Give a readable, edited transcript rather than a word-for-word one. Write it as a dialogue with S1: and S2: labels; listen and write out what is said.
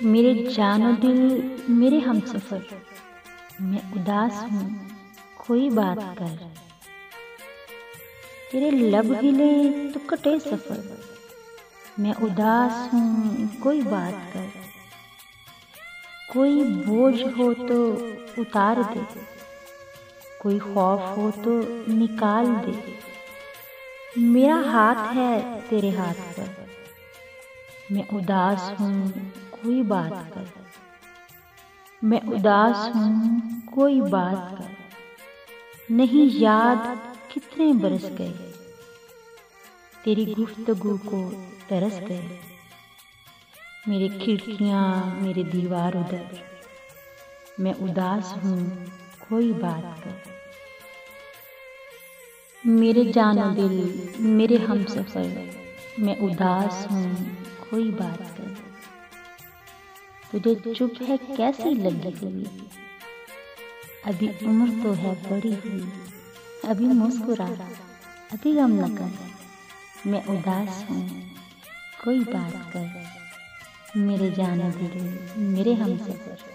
S1: मेरे जानो दिल मेरे हमसफर, मैं उदास हूँ कोई बात कर। तेरे लब हिले तो कटे सफर, मैं उदास हूँ कोई बात कर। कोई बोझ हो तो उतार दे, कोई खौफ हो तो निकाल दे। मेरा हाथ है तेरे हाथ पर, मैं उदास हूँ कोई बात कर। मैं उदास हूँ कोई बात कर। नहीं याद कितने बरस गए, तेरी गुफ्तगू को तरस गए। मेरी खिड़कियाँ मेरे दीवार उधर, मैं उदास हूँ कोई बात कर। मेरे जानो दिल मेरे हमसफर, मैं उदास हूँ कोई बात कर। तुझे चुप है कैसी लगी हुई, अभी उम्र तो है बड़ी हुई। अभी मुस्कुरा अभी गम न कर, मैं उदास हूँ कोई बात कर। मेरे जानो दिल मेरे हमसफर।